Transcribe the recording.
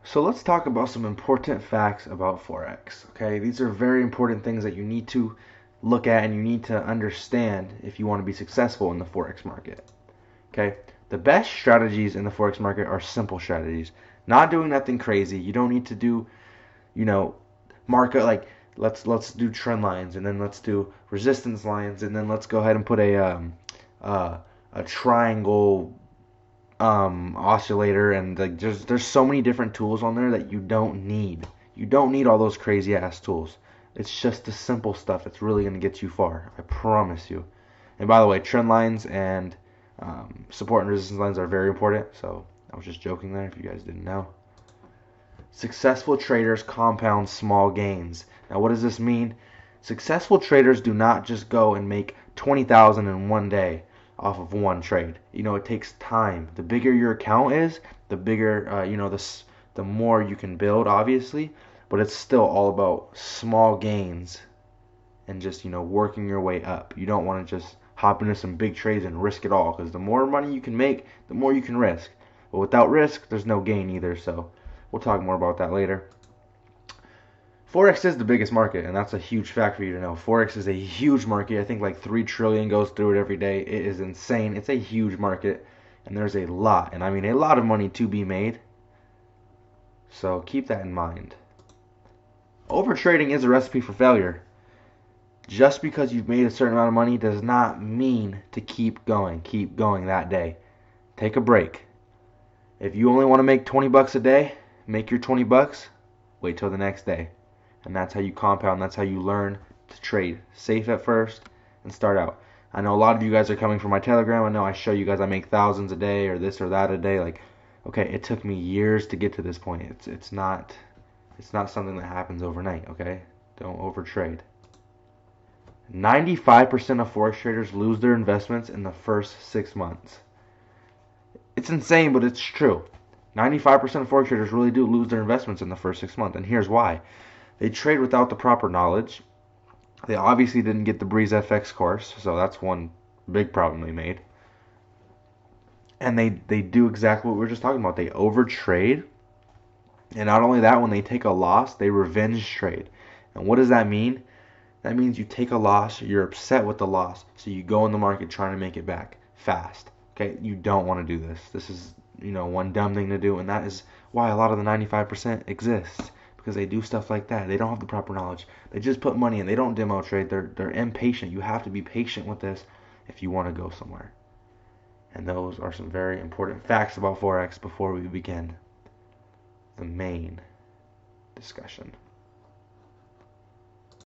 So let's talk about some important facts about forex. Okay, these are very important things that you need to look at and you need to understand if you want to be successful in the forex market. Okay, the best strategies in the forex market are simple strategies, not doing nothing crazy. You don't need to do, you know, market like let's do trend lines and then let's do resistance lines and then let's go ahead and put uh, a triangle oscillator and like there's so many different tools on there that you don't need. You don't need all those crazy ass tools. It's just the simple stuff that's really going to get you far. I promise you. And by the way, trend lines and support and resistance lines are very important. So I was just joking there if you guys didn't know. Successful traders compound small gains. Now, what does this mean? Successful traders do not just go and make 20,000 in one day off of one trade. It takes time. The bigger your account is, the bigger, the more you can build, obviously. But it's still all about small gains and just, working your way up. You don't want to just hop into some big trades and risk it all because the more money you can make, the more you can risk. But without risk, there's no gain either. So we'll talk more about that later. Forex is the biggest market, and that's a huge fact for you to know. Forex is a huge market. I think like 3 trillion goes through it every day. It is insane. It's a huge market, and there's a lot, and I mean a lot of money to be made. So keep that in mind. Overtrading is a recipe for failure. Just because you've made a certain amount of money does not mean to keep going. Keep going that day. Take a break. If you only want to make 20 bucks a day, make your 20 bucks, wait till the next day. And that's how you compound. That's how you learn to trade. Safe at first and start out. I know a lot of you guys are coming from my Telegram. I know I show you guys I make thousands a day or this or that a day. Like, okay, it took me years to get to this point. It's not something that happens overnight, okay? Don't overtrade. 95% of forex traders lose their investments in the first 6 months. It's insane, but it's true. 95% of forex traders really do lose their investments in the first 6 months, and here's why. They trade without the proper knowledge. They obviously didn't get the Breeze FX course, so that's one big problem they made. And they do exactly what we were just talking about. They overtrade, and not only that, when they take a loss, they revenge trade. And what does that mean? That means you take a loss, you're upset with the loss, so you go in the market trying to make it back fast. Okay, you don't want to do this. This is, one dumb thing to do, and that is why a lot of the 95% exists because they do stuff like that. They don't have the proper knowledge. They just put money in. They don't demo trade. They're impatient. You have to be patient with this if you want to go somewhere. And those are some very important facts about forex before we begin the main discussion.